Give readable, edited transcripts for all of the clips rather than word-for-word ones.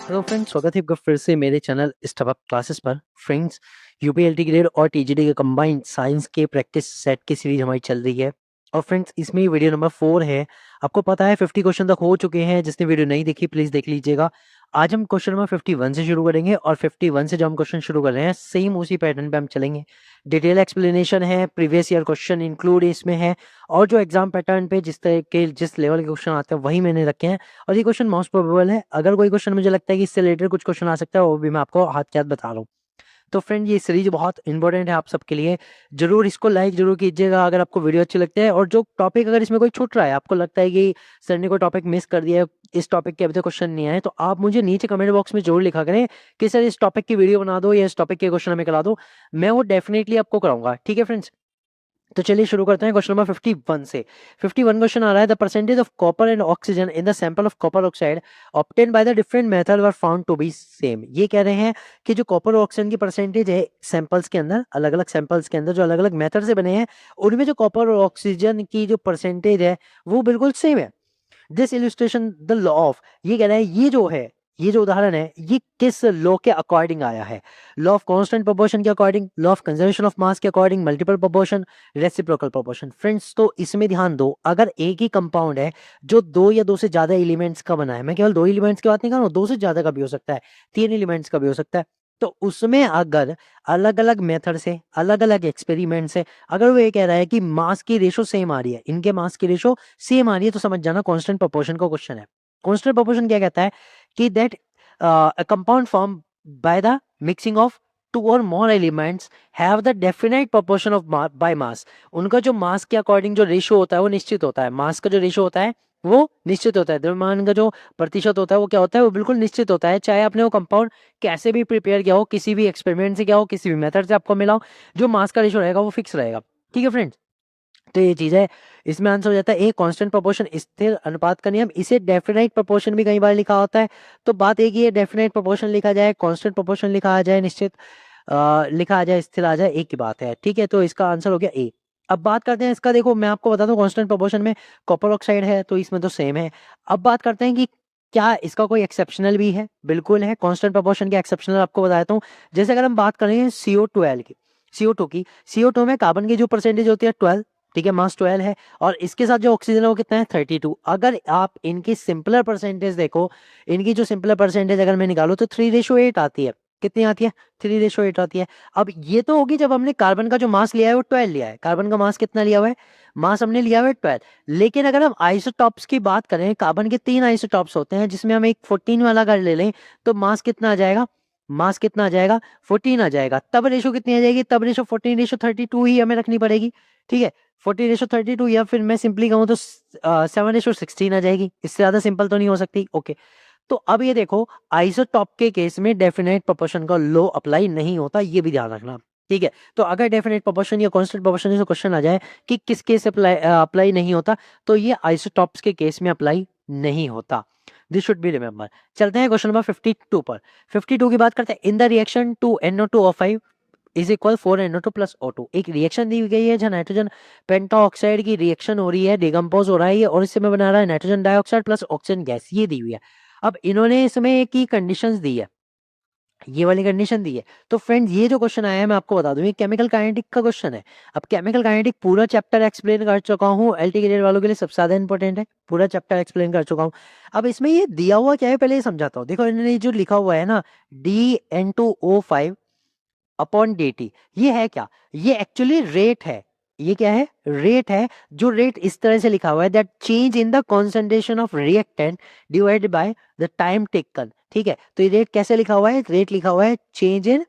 Hello friends, स्वागत है आपका फिर से मेरे चैनल स्टेप अप क्लासेस पर। फ्रेंड्स, यूपीएलटी ग्रेड और टीजीडी के कंबाइंड साइंस के प्रैक्टिस सेट की सीरीज हमारी चल रही है और फ्रेंड्स इसमें वीडियो नंबर 4 है। आपको पता है 50 क्वेश्चन तक हो चुके हैं। जिसने वीडियो नहीं देखी प्लीज देख लीजिएगा। आज हम क्वेश्चन नंबर 51 से शुरू करेंगे और 51 से जो हम क्वेश्चन शुरू कर रहे हैं सेम उसी पैटर्न पे हम चलेंगे। डिटेल एक्सप्लेनेशन है, प्रीवियस ईयर क्वेश्चन इंक्लूड इसमें है और जो एग्जाम पैटर्न पे जिस लेवल के क्वेश्चन आते हैं वही मैंने रखे हैं और ये क्वेश्चन मोस्ट प्रोबेबल है। अगर कोई क्वेश्चन मुझे लगता है कि इससे रिलेटेड कुछ क्वेश्चन आ सकता है वो भी मैं आपको हाथ के हाथ बता रहा हूँ। तो फ्रेंड ये सीरीज बहुत इंपॉर्टेंट है आप सबके लिए। जरूर इसको लाइक जरूर कीजिएगा अगर आपको वीडियो अच्छी लगती है। और जो टॉपिक अगर इसमें कोई छूट रहा है, आपको लगता है कि सर ने कोई टॉपिक मिस कर दिया है, इस टॉपिक के अभी तक क्वेश्चन नहीं आए, तो आप मुझे नीचे कमेंट बॉक्स में जरूर लिखा करें कि सर इस टॉपिक की वीडियो बना दो या इस टॉपिक के क्वेश्चन हमें करा दो। मैं वो डेफिनेटली आपको कराऊंगा। ठीक है फ्रेंड्स, तो चलिए शुरू करते हैं क्वेश्चन नंबर 51 से। 51 क्वेश्चन आ रहा है, the percentage of copper and oxygen in the sample of copper oxide obtain by the different method were found to be same. ये कह रहे हैं कि जो कॉपर और ऑक्सीजन की परसेंटेज है सैंपल्स के अंदर, अलग अलग सैंपल्स के अंदर जो अलग अलग मेथड से बने हैं, उनमें जो कॉपर और ऑक्सीजन की जो परसेंटेज है वो बिल्कुल सेम है। This illustration the law of, ये कह रहा है ये जो है, ये जो उदाहरण है ये किस लॉ के अकॉर्डिंग आया है? लॉ ऑफ कांस्टेंट प्रोपोर्शन के according, law of conservation of mass के according, multiple proportion, reciprocal proportion. Friends तो इसमें ध्यान दो, अगर एक ही कंपाउंड है जो दो या दो से ज्यादा एलिमेंट्स का बना है, मैं केवल दो एलिमेंट्स की बात नहीं कर रहा हूँ, दो से ज्यादा का भी हो सकता है, तीन एलिमेंट्स का भी हो सकता है, तो उसमें अगर अलग अलग मेथड से, अलग अलग एक्सपेरिमेंट से अगर वो ये कह रहा है कि मास की रेशो सेम आ रही है, इनके मास की रेशो सेम आ रही है, तो समझ जाना कांस्टेंट प्रोपोर्शन का क्वेश्चन है। कांस्टेंट प्रोपोर्शन क्या कहता है कि that a compound formed by the mixing of two or more elements have the definite proportion of by mass। उनका जो मास के अकॉर्डिंग जो रेशियो होता है वो निश्चित होता है। मास का जो रेशियो होता है वो निश्चित होता है। द्रव्यमान का जो प्रतिशत होता है वो क्या होता है, वो बिल्कुल निश्चित होता है। चाहे आपने वो कंपाउंड कैसे भी प्रिपेयर किया हो, किसी भी एक्सपेरिमेंट से किया हो, किसी भी मेथड से आपको मिला हो, जो मास का रेशियो रहेगा वो फिक्स रहेगा। ठीक है फ्रेंड्स, तो ये चीज है। इसमें आंसर हो जाता है ए, कांस्टेंट प्रोपोर्शन, स्थिर अनुपात का नियम। इसे डेफिनेट प्रोपोर्शन भी कई बार लिखा होता है, तो बात एक ही है, डेफिनेट प्रोपोर्शन लिखा जाए, कांस्टेंट प्रोपोर्शन लिखा आ जाए, निश्चित लिखा आ जाए, स्थिर आ जाए, एक ही बात है। ठीक है, तो इसका आंसर हो गया ए। अब बात करते हैं इसका, देखो मैं आपको बता दूं कांस्टेंट प्रोपोर्शन में कॉपर ऑक्साइड है तो इसमें तो सेम है। अब बात करते हैं कि क्या इसका कोई एक्सेप्शनल भी है? बिल्कुल है। कांस्टेंट प्रोपोर्शन के एक्सेप्शनल आपको बताता हूँ। जैसे अगर हम बात करें CO12 की, CO2 की, CO2 में कार्बन की जो परसेंटेज होती है 12, ठीक है, मास 12 है, और इसके साथ जो ऑक्सीजन है वो कितना है 32। अगर आप इनकी सिंपलर परसेंटेज देखो, इनकी जो सिंपलर परसेंटेज अगर मैं निकालू तो 3:8 आती है। कितनी आती है? 3:8 आती है। अब ये तो होगी जब हमने कार्बन का जो मास लिया है वो 12 लिया है। कार्बन का मास कितना लिया हुआ है? मास हमने लिया हुआ है 12। लेकिन अगर हम आइसोटॉप्स की बात करें, कार्बन के 3 आइसोटॉप्स होते हैं जिसमें हम एक 14 वाला कर ले लें, तो मास कितना आ जाएगा? मास कितना आ जाएगा? 14 आ जाएगा। तब रेशो कितनी आ जाएगी? तब रेशो 14:32 ही हमें रखनी पड़ेगी। ठीक है, 14:32, या फिर मैं सिंपली कहूँ तो 7:16 आ जाएगी। इससे ज्यादा सिंपल तो नहीं हो सकती। ओके, तो अब ये देखो, आइसोटॉप के केस में डेफिनेट प्रोपोर्शन का लॉ अप्लाई नहीं होता, ये भी ध्यान रखना। ठीक है, तो अगर डेफिनेट प्रोपोर्शन या कांस्टेंट प्रोपोर्शन से क्वेश्चन आ जाए कि किस केस अप्लाई नहीं होता, तो ये आइसोटॉप्स के केस में अप्लाई नहीं होता। This should be remember. चलते हैं क्वेश्चन नंबर 52 पर। 52 की बात करते हैं। In the reaction 2NO2O5 is equal 4NO2 plus O2। एक रिएक्शन दी गई है जहाँ नाइट्रोजन पेंटाऑक्साइड की रिएक्शन हो रही है, डिकम्पोज हो रहा है ये, और इससे में बना रहा है nitrogen dioxide plus oxygen gas, ये दी हुई है। अब इन्होंने इसमें एक ही कंडीशंस दी है, ये वाली कंडीशन दी है। तो फ्रेंड्स ये जो क्वेश्चन आया है मैं आपको बता दूं, ये केमिकल काइनेटिक का क्वेश्चन है। अब केमिकल काइनेटिक पूरा चैप्टर एक्सप्लेन कर चुका हूँ, एलटी ग्रेड वालों के लिए सबसे ज्यादा इंपॉर्टेंट है, पूरा चैप्टर एक्सप्लेन कर चुका हूँ। अब इसमें ये दिया हुआ क्या है पहले ये समझाता हूँ। देखो इन्होंने जो लिखा हुआ है ना, DN2O5 अपॉन dt, ये है क्या? ये एक्चुअली रेट है। ये क्या है? रेट है। जो रेट इस तरह से लिखा हुआ है, that change in the concentration of reactant divided by the time taken. ठीक है, तो ये रेट कैसे लिखा हुआ है? रेट लिखा हुआ है change in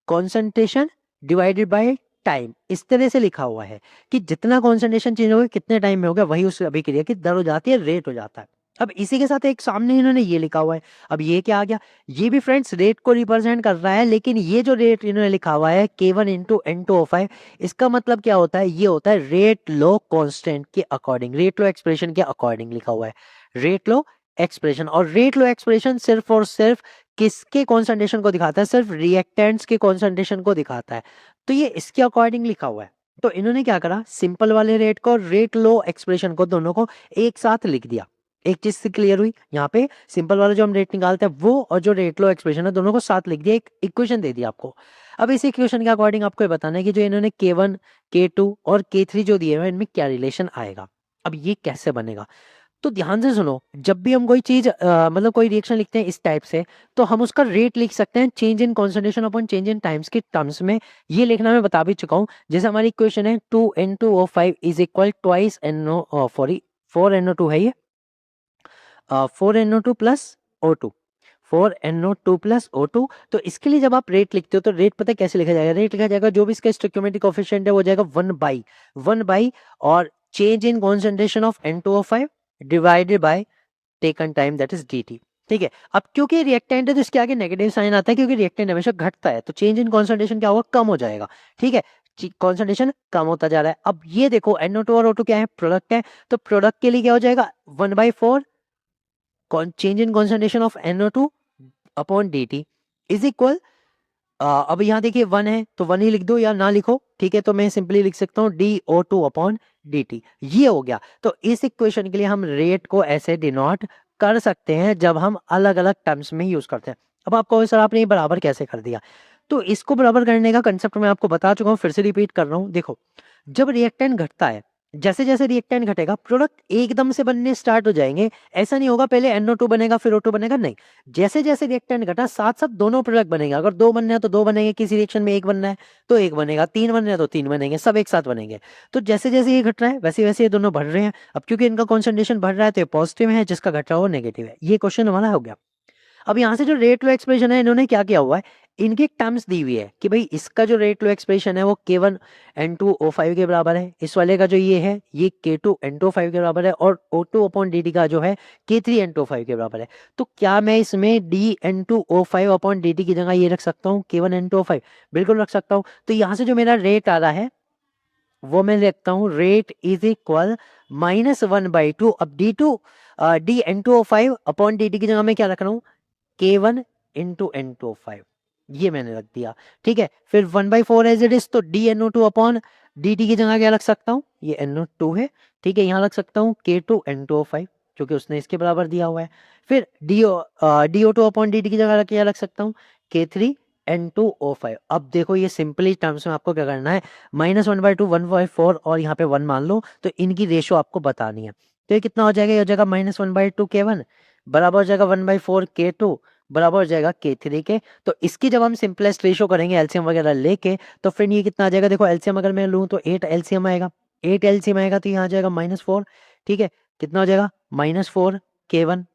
concentration divided by time. इस तरह से लिखा हुआ है कि जितना कॉन्सेंट्रेशन चेंज होगा, कितने टाइम में होगा, वही उस अभिक्रिया की दर हो जाती है, रेट हो जाता है। अब इसी के साथ एक सामने इन्होंने ये लिखा हुआ है। अब ये क्या आ गया? ये भी फ्रेंड्स रेट को रिप्रेजेंट कर रहा है, लेकिन ये जो रेट इन्होंने लिखा हुआ है K1 × N2O5, इसका मतलब क्या होता है? ये होता है रेट लो कांस्टेंट के अकॉर्डिंग, रेट लो एक्सप्रेशन के अकॉर्डिंग लिखा हुआ है, रेट लो एक्सप्रेशन। और रेट लो एक्सप्रेशन सिर्फ और सिर्फ किसके कॉन्सेंट्रेशन को दिखाता है? सिर्फ रिएक्टेंट्स के कॉन्सेंट्रेशन को दिखाता है। तो ये इसके अकॉर्डिंग लिखा हुआ है। तो इन्होंने क्या करा, सिंपल वाले रेट को, रेट लो एक्सप्रेशन को, दोनों को एक साथ लिख दिया। एक चीज से क्लियर हुई, यहाँ पे सिंपल वाला जो हम रेट निकालते हैं वो और जो रेट लो एक्सप्रेशन है दोनों को साथ लिख दिया, एक इक्वेशन दे दी आपको। अब इस इक्वेशन के अकॉर्डिंग आपको ये बताना है कि जो इन्होंने K1 K2 और K3 जो दिए हुए हैं इनमें क्या रिलेशन आएगा। अब ये कैसे बनेगा, तो ध्यान से सुनो, जब भी हम कोई चीज मतलब कोई रिएक्शन लिखते हैं इस टाइप से, तो हम उसका रेट लिख सकते हैं change in concentration upon change in times के टर्म्स में। ये लिखना मैं बता भी चुका हूँ। जैसे हमारी इक्वेशन है 2N2O5 is equal twice NO, sorry 4NO2 है ये, 4NO2 plus O2, 4NO2 plus O2। तो इसके लिए जब आप रेट लिखते हो तो रेट पता है कैसे लिखा जाएगा, रेट लिखा जाएगा जो भी इसका स्टोइकियोमेट्रिक कोएफिशिएंट है वो जाएगा 1 बाई और change in concentration of N2O5 divided by taken time that is dt। ठीक है, अब क्योंकि रिएक्टेंट है तो इसके आगे नेगेटिव साइन आता है, क्योंकि रिएक्टेंट हमेशा घटता है तो चेंज इन कॉन्सेंट्रेशन क्या होगा, कम हो जाएगा। ठीक है, कॉन्सेंट्रेशन कम होता जा रहा है। अब ये देखो NO2 और O2 क्या है, प्रोडक्ट है, तो प्रोडक्ट के लिए क्या हो जाएगा 1/4 change in concentration of NO2 upon dt is equal, अब यहाँ देखिए 1 है तो 1 ही लिख दो या ना लिखो, ठीक है, तो मैं सिंपली लिख सकता हूँ DO2 अपॉन dt, ये हो गया। तो इस इक्वेशन के लिए हम रेट को ऐसे डिनोट कर सकते हैं जब हम अलग अलग टर्म्स में यूज करते हैं। अब आपको सर आपने ये बराबर कैसे कर दिया, तो इसको बराबर करने का कंसेप्ट मैं आपको बता चुका हूँ, फिर से रिपीट कर रहा हूँ। देखो, जब रिएक्टेंट घटता है, जैसे जैसे रिएक्टेंट घटेगा प्रोडक्ट एकदम से बनने स्टार्ट हो जाएंगे। ऐसा नहीं होगा पहले NO2 बनेगा फिर O2 बनेगा, नहीं, जैसे जैसे रिएक्टेंट घटा साथ साथ दोनों प्रोडक्ट बनेंगे। अगर 2 बनना है तो 2 बनेंगे, किसी रिएक्शन में 1 बनना है तो 1 बनेगा, 3 बनना है तो 3 बनेंगे, सब एक साथ बनेंगे। तो जैसे जैसे ये घट रहा है वैसे वैसे ये दोनों बढ़ रहे हैं। अब क्योंकि इनका कॉन्सेंट्रेशन बढ़ रहा है तो ये पॉजिटिव है, जिसका घट रहा है वो नेगेटिव है। ये क्वेश्चन हमारा हो गया। अब यहाँ से जो रेट लो एक्सप्रेशन है इन्होंने क्या किया हुआ है, इनकी टर्म्स दी हुई है कि भाई इसका जो रेट लो एक्सप्रेशन है वो K1N2O5 के बराबर है, इस वाले का जो ये है ये K2N2O5 के बराबर है, और O2 अपॉन dt का जो है K3N2O5 के बराबर है। तो क्या मैं इसमें DN2O5 अपॉन dt की जगह ये रख सकता हूँ K1N2O5, बिल्कुल रख सकता हूँ। तो यहाँ से जो मेरा रेट आ रहा है वो मैं लिखता हूँ रेट इज इक्वल -1/2। अब DN2O5 अपॉन dt की जगह मैं क्या रख रहा हूँ K1 इंटू N2O5, ये मैंने रख दिया। ठीक है, फिर 1/4 एज इट इज, तो DNO2 अपॉन dt की जगह क्या रख सकता हूँ, ये NO2 है, ठीक है, यहाँ रख सकता हूँ K2N2O5 क्योंकि उसने इसके बराबर दिया हुआ है। फिर DO2 अपॉन dt की जगह क्या रख सकता हूँ K3N2O5। अब देखो ये सिंपली टर्म्स में आपको क्या करना है, -1/2 1/4 और यहाँ पे 1 मान लो, तो इनकी रेशो आपको बतानी है। तो ये कितना हो जाएगा, ये हो जाएगा -1/2 K1 बराबर हो जाएगा 1/4 K2 बराबर हो जाएगा K3 के। तो इसकी जब हम सिंपलेस्ट रेशो करेंगे एलसीएम वगैरह लेके, तो फिर ये कितना आ जाएगा, देखो एलसीएम अगर मैं लूँ तो 8 एलसीएम आएगा, 8 एलसीएम आएगा तो यहाँ आ जाएगा -4। ठीक है, कितना हो जाएगा -4 K1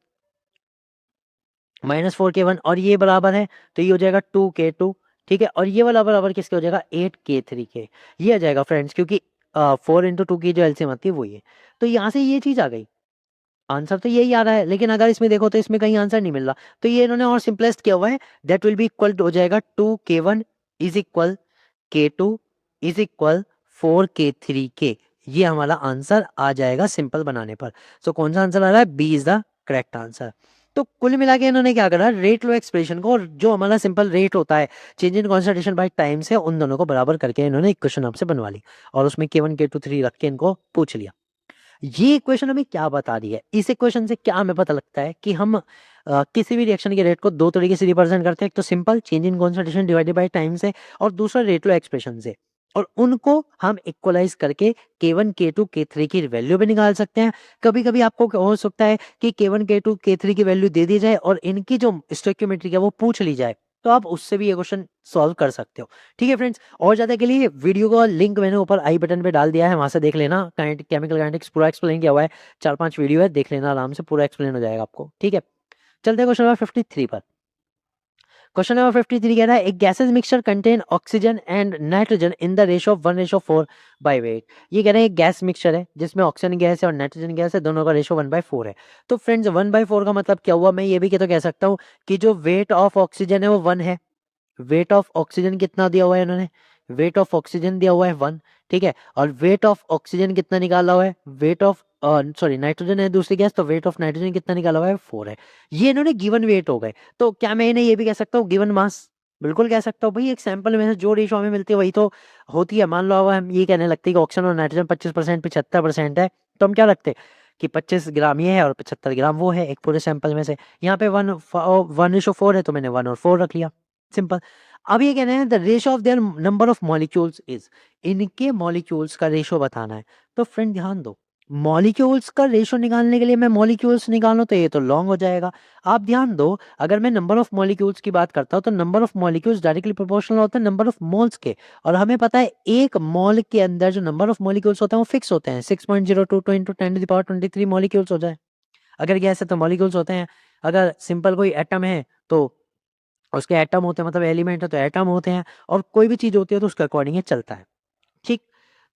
-4 K1, और ये बराबर है तो ये हो जाएगा 2 K2। ठीक है, और ये वाला बराबर किसके हो जाएगा 8 K3 के, ये आ जाएगा फ्रेंड्स, क्योंकि 4 × 2 की जो एलसीएम आती है वो ये। तो यहाँ से ये चीज आ गई, आंसर तो यही आ रहा है, लेकिन अगर इसमें देखो तो इसमें कहीं आंसर नहीं मिल रहा। तो ये इन्होंने और सिंपलेस्ट किया हुआ है, दैट विल बी इक्वल हो जाएगा 2K1 is equal K2 is equal 4K3 के। ये हमारा आंसर आ जाएगा सिंपल बनाने पर। सो कौन सा आंसर आ रहा है, B is the correct answer. तो कुल मिला के इन्होंने क्या करा, रेट लो एक्सप्रेशन को और जो हमारा सिंपल रेट होता है change in concentration by time से, उन दोनों को बराबर करके इन्होंने इक्वेशन आपसे बनवा ली और उसमें K1 K2 3 रख के इनको पूछ लिया। ये इक्वेशन हमें क्या बता रही है, इस इक्वेशन से क्या हमें पता लगता है कि हम किसी भी रिएक्शन के रेट को दो तरीके से रिप्रेजेंट करते हैं, एक तो simple change in concentration divided by time से, और दूसरा रेट लो एक्सप्रेशन से, और उनको हम इक्वलाइज करके K1 K2 K3 की वैल्यू भी निकाल सकते हैं। कभी कभी आपको हो सकता है कि K1 K2 K3 की वैल्यू दे दी जाए और इनकी जो स्टोइकियोमेट्री है वो पूछ ली जाए, तो आप उससे भी ये क्वेश्चन सॉल्व कर सकते हो। ठीक है फ्रेंड्स, और ज्यादा के लिए वीडियो का लिंक मैंने ऊपर आई बटन पे डाल दिया है, वहां से देख लेना। केमिकल काइनेटिक्स पूरा एक्सप्लेन किया हुआ है, 4-5 वीडियो है, देख लेना आराम से, पूरा एक्सप्लेन हो जाएगा आपको। ठीक है, चलते हैं क्वेश्चन नंबर 53 पर। क्वेश्चन नंबर 53 कह रहा है एक gases mixture contain oxygen and nitrogen in the ratio of 1:4 by weight. ये कह रहे हैं एक गैस मिक्सचर है जिसमें ऑक्सीजन गैस है और नाइट्रोजन गैस है, दोनों का रेशो 1/4 है। तो फ्रेंड्स 1/4 का मतलब क्या हुआ, मैं ये भी कह सकता हूँ कि जो वेट ऑफ ऑक्सीजन है वो 1 है। वेट ऑफ ऑक्सीजन कितना दिया हुआ है इन्होंने, वेट ऑफ ऑक्सीजन दिया हुआ है 1। ठीक है, और वेट ऑफ ऑक्सीजन कितना निकाला हुआ है, वेट ऑफ सॉरी नाइट्रोजन है दूसरी गैस, तो वेट ऑफ नाइट्रोजन कितना निकाला हुआ है 4 है। ये इन्होंने गिवन वेट हो गए, तो क्या मैं इन्हें ये भी कह सकता हूँ गिवन मास, बिल्कुल कह सकता हूँ भाई। एक सैंपल में से जो रेशो हमें मिलती है वही तो होती है। मान लो अब हम ये कहने लगते हैं कि ऑक्सीजन और नाइट्रोजन 25% 75% है, तो हम क्या रखते हैं कि 25 ग्राम ये है और 75 ग्राम वो है एक पूरे सैंपल में से। यहाँ पे 1:4 है तो मैंने 1 और 4 रख लिया, सिंपल। अब ये कहना है the ratio of their number of molecules is, इनके मॉलिक्यूल्स का रेशो बताना है। तो फ्रेंड ध्यान दो, मॉलिक्यूल्स का रेशो निकालने के लिए मैं मॉलिक्यूल्स निकालूं तो ये तो लॉन्ग हो जाएगा। आप ध्यान दो, अगर मैं नंबर ऑफ मॉलिक्यूल्स की बात करता हूं तो number of molecules directly proportional होता है नंबर ऑफ मोल्स के, और हमें पता है एक मोल के अंदर जो नंबर ऑफ मॉलिक्यूल्स होते हैं वो फिक्स होते हैं, 6.022 इंटू 10⁻23 मॉलिक्यूल्स हो जाए। अगर गैस है तो मॉलिक्यूल्स होते हैं, अगर सिंपल कोई एटम है तो उसके एटम होते हैं, मतलब एलिमेंट है तो एटम होते हैं, और कोई भी चीज होती है तो उसके अकॉर्डिंग ये चलता है, ठीक।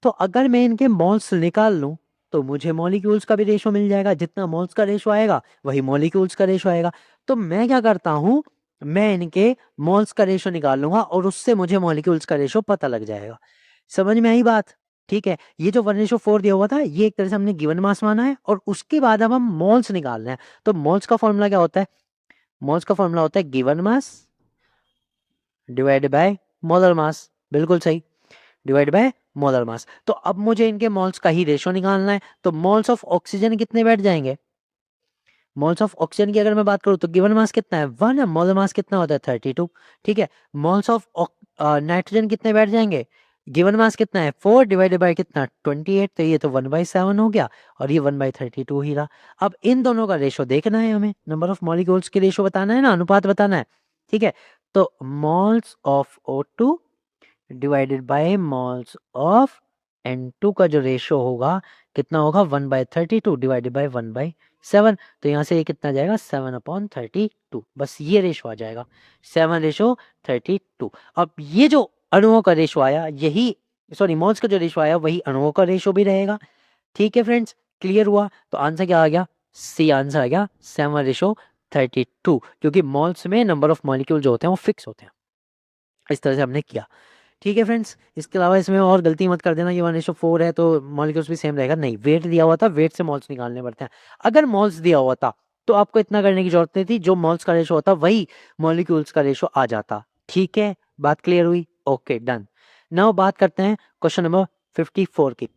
तो अगर मैं इनके मोल्स निकाल लूं तो मुझे मॉलिक्यूल्स का भी रेशो मिल जाएगा, जितना मोल्स का रेशो आएगा वही मॉलिक्यूल्स का रेशो आएगा। तो मैं क्या करता हूं, मैं इनके मोल्स का रेशो निकाल लूंगा और उससे मुझे मॉलिक्यूल्स का रेशो पता लग जाएगा। समझ में आई बात? ठीक है, ये जो 1:4 दिया हुआ था ये एक तरह से हमने गिवन मास माना है, और उसके बाद अब हम मोल्स निकाल रहे हैं। तो मोल्स का फॉर्मूला क्या होता है? मोल्स का फॉर्मूला होता है given mass divide by molar mass, बिल्कुल सही, डिवाइड बाय मोलर मास। तो अब मुझे इनके मोल्स का ही रेशो निकालना है। तो मोल्स ऑफ ऑक्सीजन कितने बैठ जाएंगे? मोल्स ऑफ ऑक्सीजन की अगर मैं बात करूं तो गिवन मास कितना है 1 है, मोलर मास कितना होता है 32, ठीक है। मोल्स ऑफ नाइट्रोजन कितने बैठ जाएंगे? गिवन मास कितना है 4 डिवाइडेड बाय कितना 28, तो ये तो 1/7 हो गया और ये 1/32 ही रहा। अब इन दोनों का रेशो देखना है हमें, नंबर ऑफ मॉलिक्यूल्स के रेशो बताना है ना, अनुपात बताना है, ठीक है। तो moles of O2 divided by moles of N2 का जो रेशो होगा कितना होगा 1/32 डिवाइडेड बाय 1/7। तो यहाँ से ये कितना जाएगा 7/32, बस ये रेशो आ जाएगा 7:32। अब ये जो अणुओं का रेशो आया यही, सॉरी मोल्स का जो रेशो आया वही अणुओं का रेशो भी रहेगा, ठीक है फ्रेंड्स, क्लियर हुआ? तो आंसर क्या आ गया? सी आंसर आ गया 7:32, क्योंकि मोल्स में नंबर ऑफ मॉलिक्यूल जो होते हैं वो फिक्स होते हैं। इस तरह से हमने किया, ठीक है फ्रेंड्स। इसके अलावा इसमें और गलती मत कर देना, ये 1:4 है तो मॉलिक्यूल्स भी सेम रहेगा, नहीं, वेट दिया हुआ था, वेट से मोल्स निकालने पड़ते हैं। अगर मोल्स दिया हुआ था तो आपको इतना करने की जरूरत नहीं थी, जो मोल्स का रेशो होता वही मॉलिक्यूल्स का रेशो आ जाता, ठीक है, बात क्लियर हुई? Okay done. नाउ बात करते हैं क्वेश्चन नंबर 54 की।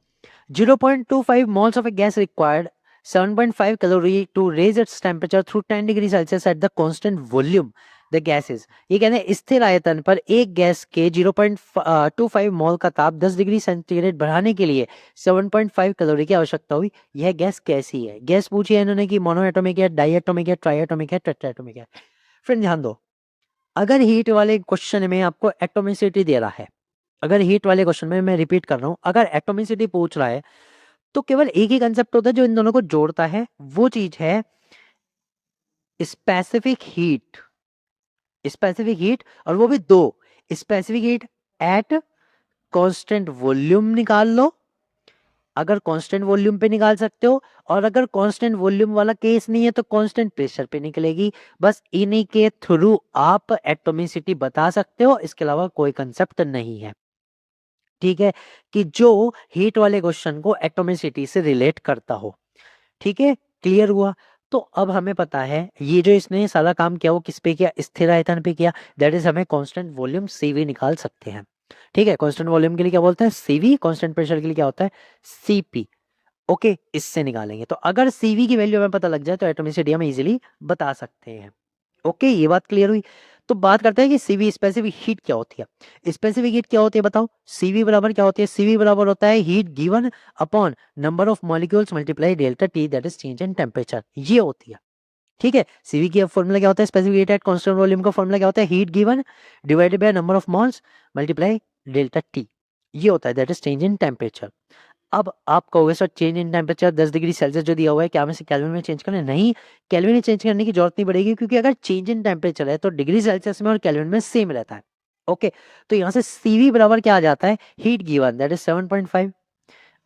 0.25 moles of a gas required 7.5 calorie to raise its temperature through 10 degree Celsius at the constant volume the gas is। ये कहते हैं स्थिर आयतन पर एक गैस के 0.25 मोल का ताप 10 डिग्री सेंटीग्रेड बढ़ाने के लिए 7.5 कैलोरी की आवश्यकता हुई। यह गैस कैसी है? गैस पूछी है इन्होंने कि मोनोएटॉमिक है, डाइएटॉमिक है, ट्राइएटॉमिक है, टेट्राएटॉमिक है। फ्रेंड ध्यान दो, अगर हीट वाले क्वेश्चन में आपको एटोमिसिटी दे रहा है, अगर हीट वाले क्वेश्चन में मैं रिपीट कर रहा हूं, अगर एटोमिसिटी पूछ रहा है तो केवल एक ही कंसेप्ट होता है जो इन दोनों को जोड़ता है, वो चीज है स्पेसिफिक हीट। स्पेसिफिक हीट, और वो भी दो, specific heat at constant volume निकाल लो, अगर कांस्टेंट वॉल्यूम पे निकाल सकते हो, और अगर कांस्टेंट वॉल्यूम वाला केस नहीं है तो कांस्टेंट प्रेशर पे निकलेगी। बस इन्हीं के थ्रू आप एटोमिसिटी बता सकते हो, इसके अलावा कोई कंसेप्ट नहीं है, ठीक है, कि जो हीट वाले क्वेश्चन को एटोमिसिटी से रिलेट करता हो, ठीक है, क्लियर हुआ? तो अब हमें पता है ये जो इसने सारा काम किया वो किस पे किया, स्थिर आयतन पे किया, दैट इज हमें कांस्टेंट वॉल्यूम सीवी निकाल सकते हैं, ठीक है। कांस्टेंट वॉल्यूम के लिए क्या बोलते हैं सीवी, कांस्टेंट प्रेशर के लिए क्या होता है सीपी, ओके, इससे निकालेंगे। तो अगर सीवी की वैल्यू हमें पता लग जाए तो एटोमिसिटी हम इजीली बता सकते हैं, ओके, ये बात क्लियर हुई। तो बात करते हैं कि सीवी स्पेसिफिक हीट क्या होती है। स्पेसिफिक हीट क्या होती है बताओ? सीवी बराबर क्या होती है? सीवी बराबर होता है heat given upon number of molecules multiply delta T, that is change in temperature, ये होती है, ठीक है। सीवी की फॉर्मूला क्या होता है? Specific heat at constant volume का फॉर्मूला क्या होता है? Heat given divided by number of moles multiply delta T, ये होता है, that is change in temperature. अब आप कहोगे sir change in temperature 10 degree Celsius जो दिया हुआ है क्या हमें से केल्विन में चेंज करना है? नहीं, केल्विन में चेंज करने की जरूरत नहीं पड़ेगी, क्योंकि अगर चेंज इन टेम्परेचर है तो डिग्री सेल्सियस में और केल्विन में सेम रहता है, ओके। तो यहाँ से सीवी बराबर क्या आ जाता है? Heat given that is 7.5,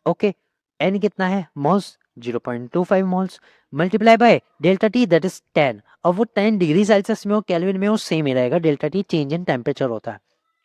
okay, n कितना है moles 0.25 moles multiply by delta T that is 10, और वो 10 डिग्री सेल्सियस में हो केल्विन में हो सेम ही रहेगा, delta T change in temperature होता है,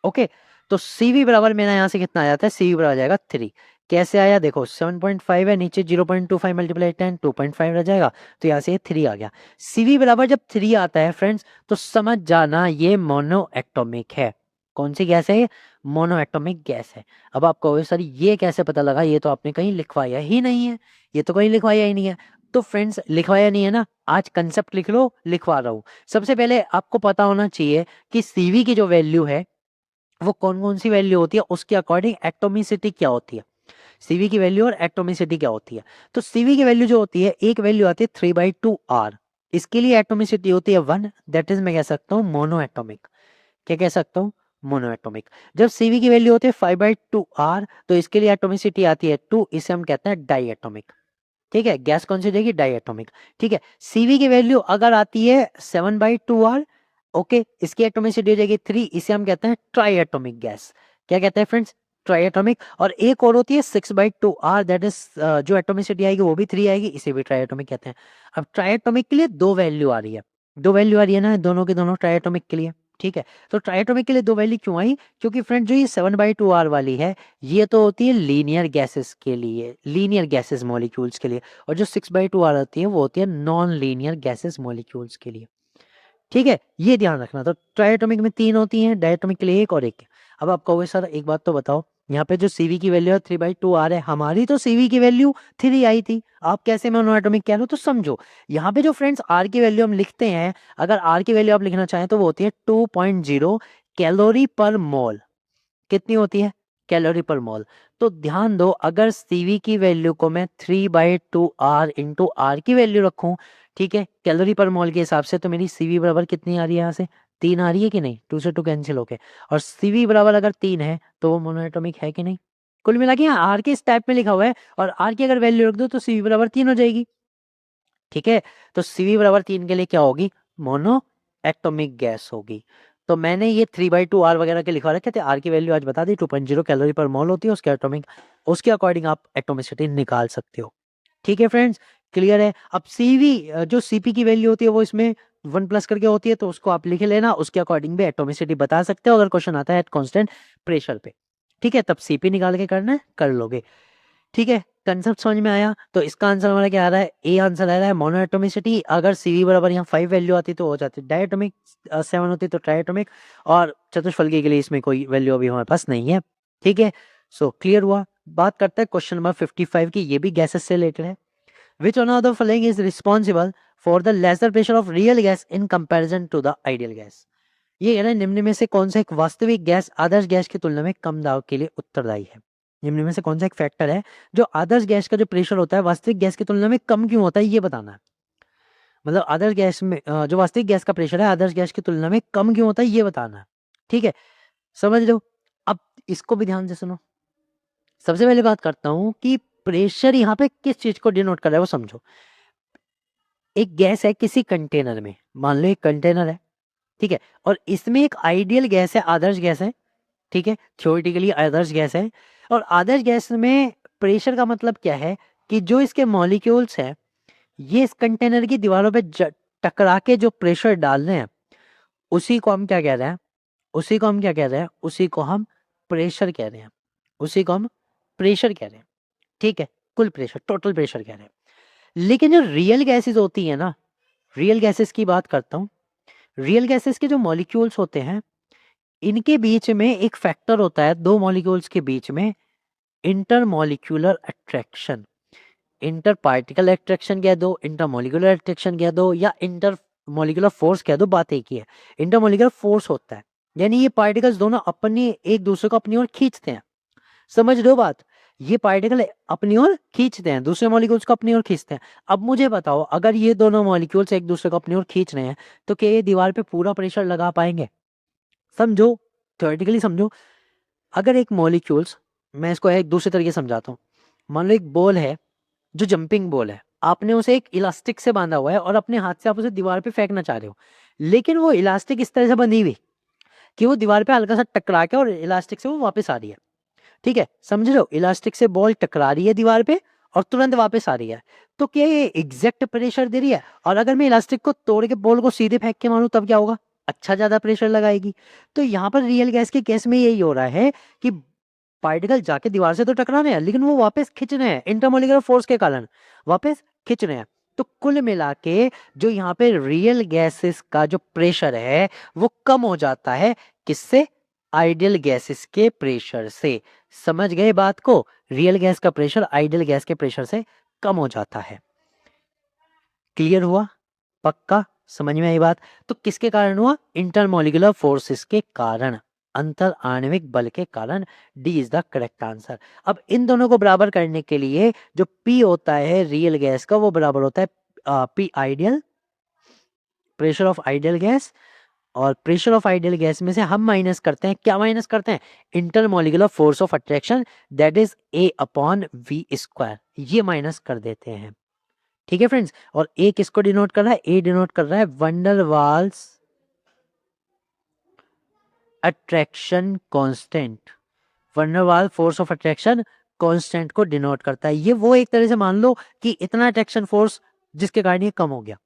ओके। तो सीवी बराबर मेरा यहाँ से कितना आ जाता है? सीवी बराबर आ जाएगा 3। कैसे आया देखो, 7.5 है, नीचे 0.25 मल्टीप्लाई 10 2.5 रह जाएगा, तो यहाँ से 3 आ गया। सीवी बराबर जब 3 आता है फ्रेंड्स तो समझ जाना ये मोनो एटॉमिक है, कौन सी गैस है? मोनोएटॉमिक गैस है। अब आप कहोगे सर ये कैसे पता लगा, ये तो आपने कहीं लिखवाया ही नहीं है, ये तो कहीं लिखवाया ही नहीं है। तो फ्रेंड्स लिखवाया नहीं है ना, आज कंसेप्ट लिख लो, लिखवा रहा हूं। सबसे पहले आपको पता होना चाहिए कि सीवी की जो वैल्यू है वो कौन कौन सी वैल्यू होती है, उसके अकॉर्डिंग एटोमिसिटी क्या होती है। सीवी की वैल्यू और एटोमिसिटी क्या होती है? तो सीवी की वैल्यू जो होती है, एक वैल्यू आती है 3/2R, इसके लिए एटोमिसिटी होती है 1, दैट इज मैं कह सकता हूँ मोनो एटोमिक। क्या कह सकता हूँ? Mono atomic. जब सीवी की वैल्यू होती है 5/2R, तो इसके लिए एटोमिसिटी आती है 2, इसे हम कहते हैं डाई एटोमिक। ठीक है, गैस कौन सी हो जाएगी? Di atomic. ठीक है, सीवी की वैल्यू अगर आती है 7/2R, ओके, इसकी एटोमिसिटी हो जाएगी 3, इसे हम कहते हैं ट्राई एटोमिक गैस। क्या कहते हैं फ्रेंड्स? Try atomic. और एक और होती है 6/2R, दैट इज जो एटोमिसिटी आएगी वो भी 3 आएगी, इसे भी ट्राई एटोमिक कहते हैं। अब ट्राई एटोमिक के लिए दो वैल्यू आ रही है, दो वैल्यू आ रही है ना, दोनों के दोनों ट्राई एटोमिक के लिए। ठीक है, तो ट्राई एटोमिक के लिए दो वैल्यू क्यों आई? क्योंकि फ्रेंड जो ये 7/2R वाली है, ये तो होती है लीनियर गैसेस के लिए, लीनियर गैसेस मॉलिक्यूल्स के लिए, और जो 6/2R आती है वो होती है नॉन लीनियर गैसेस मॉलिक्यूल्स के लिए। ठीक है, ये ध्यान रखना। तो ट्राइएटॉमिक में 3 होती हैं, डायटोमिक के लिए 1 और 1। अब आप कहोगे सर एक बात तो बताओ, यहाँ पे जो सीवी की वैल्यू है 3/2R है, हमारी तो सीवी की वैल्यू 3 आई थी, आप कैसे मोनोएटॉमिक कह रहे हो? तो समझो यहाँ पे जो फ्रेंड्स आर की वैल्यू हम लिखते हैं, अगर आर की वैल्यू आप लिखना चाहें तो वो होती है 2.0 कैलोरी पर मोल। कितनी होती है? कैलोरी पर मोल। तो ध्यान दो, अगर सीवी की वैल्यू को मैं 3/2R इंटू आर की वैल्यू रखूं, ठीक है, कैलोरी पर मोल के हिसाब से, तो मेरी सीवी बराबर कितनी आ रही है? यहाँ से 3 आ रही है कि नहीं? 2 से 2 कैंसिल होके, और सीवी बराबर अगर 3 है तो वो मोनोएटॉमिक है कि नहीं? कुल मिला के यहाँ आर के इस टाइप में लिखा हुआ है, और आर की अगर वैल्यू रख दो तो सीवी बराबर 3 हो जाएगी। ठीक है, तो सीवी बराबर 3 के लिए क्या होगी? मोनो एटॉमिक गैस होगी। तो मैंने ये 3/2R वगैरह के लिखवा रखे थे, आर की वैल्यू आज बता दी 2.0 कैलोरी पर मोल होती है, उसके एटॉमिक, उसके अकॉर्डिंग आप एटोमिसिटी निकाल सकते हो। ठीक है फ्रेंड्स, क्लियर है? अब सीवी जो सीपी की वैल्यू होती है वो इसमें 1 प्लस करके होती है, तो उसको आप लिख लेना, उसके अकॉर्डिंग भी एटोमिसिटी बता सकते हो अगर क्वेश्चन आता है एट कांस्टेंट प्रेशर पे। ठीक है, तब सीपी निकाल के करना है, कर लोगे। ठीक है, कंसेप्ट समझ में आया? तो इसका आंसर हमारा क्या आ रहा है? ए आंसर आ रहा है मोनोएटोमिसिटी। अगर सीवी बराबर यहाँ 5 वैल्यू आती तो हो जाती डायटोमिक, 7 होती तो ट्राइएटोमिक, और चतुष्फलकी के लिए इसमें कोई वैल्यू अभी हमारे पास नहीं है। ठीक है, सो क्लियर हुआ। बात करते हैं क्वेश्चन नंबर 55 की, ये भी गैसेस से रिलेटेड है। Which one of the following is responsible for the lesser pressure of real gas in comparison to the ideal gas? ये है ना, निम्न में से कौन सा एक वास्तविक गैस आदर्श गैस की तुलना में कम दाब के लिए उत्तरदायी है? निम्न में से कौन सा एक फैक्टर है जो आदर्श गैस का जो प्रेशर होता है वास्तविक गैस की तुलना में कम क्यों होता है, ये बताना है। मतलब आदर्श गैस में जो वास्तविक गैस का प्रेशर है आदर्श गैस की तुलना में कम क्यों होता है, ये बताना है। ठीक है, समझ लो। अब इसको भी ध्यान से सुनो। सबसे पहले बात करता हूं कि प्रेशर यहाँ पे किस चीज को डिनोट कर रहा है वो समझो। एक गैस है किसी कंटेनर में, मान लो एक कंटेनर है, ठीक है, और इसमें एक आइडियल गैस है, आदर्श गैस है। ठीक है, थ्योरेटिकली आदर्श गैस है, और आदर्श गैस में प्रेशर का मतलब क्या है कि जो इसके मॉलिक्यूल्स हैं ये इस कंटेनर की दीवारों पे टकरा के जो प्रेशर डाल रहे हैं, उसी को हम क्या कह रहे हैं? उसी को हम क्या कह रहे हैं? उसी को हम प्रेशर कह रहे हैं, उसी को हम प्रेशर कह रहे हैं। ठीक है, कुल प्रेशर, टोटल प्रेशर कह रहे हैं। लेकिन जो रियल गैसेस होती है ना, रियल गैसेस की बात करता हूँ, रियल गैसेस के जो मॉलिक्यूल्स होते हैं इनके बीच में एक फैक्टर होता है, दो मॉलिक्यूल्स के बीच में intermolecular attraction. Inter particle attraction कह दो, इंटरमॉलिक्यूलर अट्रैक्शन कह दो, या इंटर मॉलिक्यूलर फोर्स कह दो, बात एक ही है। इंटरमॉलिक्यूलर फोर्स होता है, यानी ये पार्टिकल्स दोनों अपनी एक दूसरे को अपनी ओर खींचते हैं। समझ रहे हो बात? ये पार्टिकल अपनी ओर खींचते हैं, दूसरे मॉलिक्यूल्स को अपनी ओर खींचते हैं। अब मुझे बताओ, अगर ये दोनों मॉलिक्यूल्स एक दूसरे को अपनी ओर खींच रहे हैं तो क्या ये दीवार पे पूरा प्रेशर लगा पाएंगे? समझो, थ्योरेटिकली समझो। अगर एक मॉलिक्यूल्स, मैं इसको एक दूसरे तरीके से समझाता हूँ। मान लो एक बॉल है जो जंपिंग बॉल है, आपने उसे एक इलास्टिक से बांधा हुआ है और अपने हाथ से आप उसे दीवार पे फेंकना चाह रहे हो, लेकिन वो इलास्टिक इस तरह से बंधी हुई कि वो दीवार पे हल्का सा टकरा के और इलास्टिक से वो वापस आ रही है। ठीक है, समझ रहे हो? इलास्टिक से बॉल टकरा रही है दीवार पे और तुरंत वापस आ रही है, तो क्या ये एग्जैक्ट प्रेशर दे रही है? और अगर मैं इलास्टिक को तोड़ के बॉल को सीधे फेंक के मारूं तब क्या होगा? अच्छा ज्यादा प्रेशर लगाएगी। तो यहाँ पर रियल गैस के केस में यही हो रहा है कि पार्टिकल जाके दीवार से तो टकरा रहे हैं लेकिन वो वापस खिंच रहे हैं, इंटरमोलिकुलर फोर्स के कारण वापस खिंच रहे हैं। तो कुल मिला के जो यहाँ पे रियल गैसेस का जो प्रेशर है वो कम हो जाता है, किससे? आइडियल गैसेस के प्रेशर से। समझ गए बात को? रियल गैस का प्रेशर आइडियल गैस के प्रेशर से कम हो जाता है। क्लियर हुआ? पक्का समझ में आई बात? तो किसके कारण हुआ? इंटरमोलिकुलर फोर्सेस के कारण, अंतर आणविक बल के कारण। D is the correct answer. अब इन दोनों को बराबर करने के लिए जो पी होता है रियल गैस का वो बराबर होता है P ideal, pressure of ideal gas, और प्रेशर ऑफ आइडियल गैस में से हम माइनस करते हैं, क्या माइनस करते हैं? Intermolecular force of attraction, that is a upon v square, ये माइनस कर देते हैं। ठीक है फ्रेंड्स, और ए किसको डिनोट कर रहा है? ए डिनोट कर रहा है van der Waals attraction constant, van der Waals force of attraction constant को डिनोट करता है। ये वो एक तरह से मान लो कि इतना अट्रैक्शन फोर्स जिसके कारण ये कम हो गया।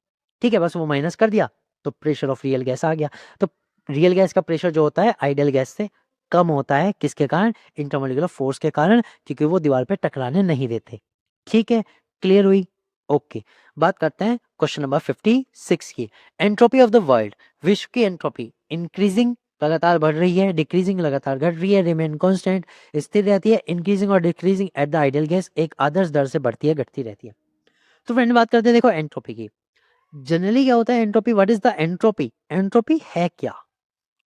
ठीक है, बस वो माइनस कर दिया तो प्रेशर ऑफ रियल गैस आ गया। तो रियल गैस का प्रेशर जो होता है आइडियल गैस से कम होता है, किसके कारण? इंटरमोलिकुलर फोर्स के कारण, क्योंकि वो दीवार पे टकराने नहीं देते। ठीक है, क्लियर हुई? ओके, बात करते हैं क्वेश्चन नंबर 56 की। एंट्रोपी ऑफ द वर्ल्ड, विश्व की एंट्रोपी इंक्रीजिंग लगातार बढ़ रही है, डिक्रीजिंग लगातार घट रही है, रिमेन कांस्टेंट स्थिर रहती है, इंक्रीजिंग और decreasing at the ideal gas एक आदर्श दर से बढ़ती है घटती रहती है। तो फ्रेंड बात करते हैं देखो एंट्रोपी की। जनरली क्या होता है entropy? What is the entropy? Entropy है क्या?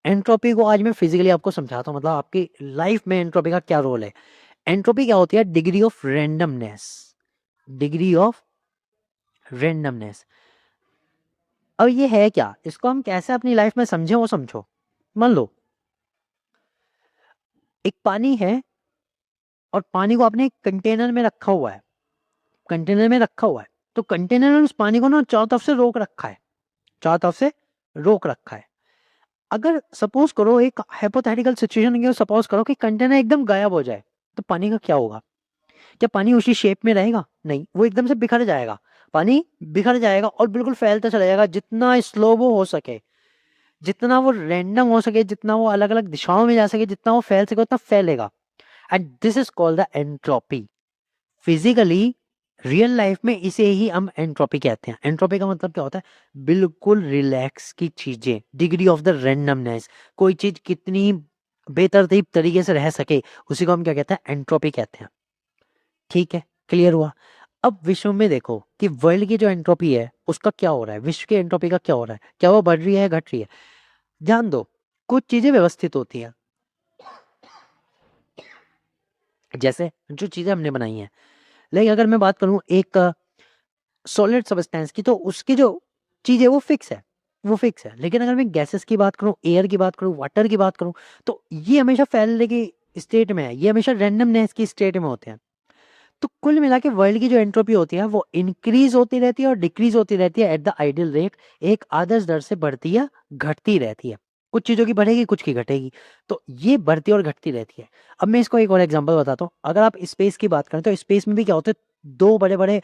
एंट्रोपी को आज मैं फिजिकली आपको समझाता हूँ, मतलब आपकी लाइफ में एंट्रोपी का क्या रोल है। एंट्रोपी क्या होती है? Degree of randomness, degree of randomness. अब ये है क्या? इसको हम कैसे अपनी लाइफ में समझें वो समझो। मान लो एक पानी है और पानी को आपने एक कंटेनर में रखा हुआ है, कंटेनर में रखा हुआ है, तो कंटेनर ने उस पानी को ना चारों तरफ से रोक रखा है, चारों तरफ से रोक रखा है। अगर सपोज करो एक हाइपोथेटिकल सिचुएशन के, सपोज करो कि कंटेनर एकदम गायब हो जाए, तो पानी का क्या होगा? क्या पानी उसी शेप में रहेगा? नहीं, वो एकदम से बिखर जाएगा, पानी बिखर जाएगा और बिल्कुल फैलता चला जाएगा। जितना स्लो वो हो सके, जितना वो रैंडम हो सके, जितना वो अलग अलग दिशाओं में जा सके, जितना वो फैल सके उतना फैलेगा। And this is called the entropy. Physically real life में इसे ही हम एंट्रोपी कहते हैं। एंट्रोपी का मतलब क्या होता है? बिल्कुल रिलैक्स की चीजें, डिग्री ऑफ द रैंडमनेस, कोई चीज कितनी बेतरतीब तरीके से रह सके उसी को हम क्या कहते हैं? एंट्रोपी कहते हैं। ठीक है, क्लियर हुआ? अब विश्व में देखो कि वर्ल्ड की जो एंट्रोपी है उसका क्या हो रहा है, विश्व की एंट्रोपी का क्या हो रहा है, क्या वो बढ़ रही है घट रही है? ध्यान दो, कुछ चीजें व्यवस्थित होती हैं, जैसे जो चीजें हमने बनाई हैं। लेकिन अगर मैं बात करूं एक सॉलिड सब्सटेंस की, तो उसकी जो चीज है वो फिक्स है, वो फिक्स है। लेकिन अगर मैं गैसेस की बात करूं, एयर की बात करूं, वाटर की बात करूं, तो ये हमेशा फैलने की स्टेट में है, ये हमेशा रैंडमनेस की स्टेट में होते हैं। तो कुल मिला के वर्ल्ड की जो एंट्रोपी होती है वो इंक्रीज होती रहती है और डिक्रीज होती रहती है एट द आइडियल रेट, एक आदर्श दर से बढ़ती है घटती रहती है। कुछ चीजों की बढ़ेगी, कुछ की घटेगी, तो ये बढ़ती और घटती रहती है। अब मैं इसको एक और एग्जांपल बताता हूँ। अगर आप स्पेस की बात करें तो स्पेस में भी क्या होता है, दो बड़े बड़े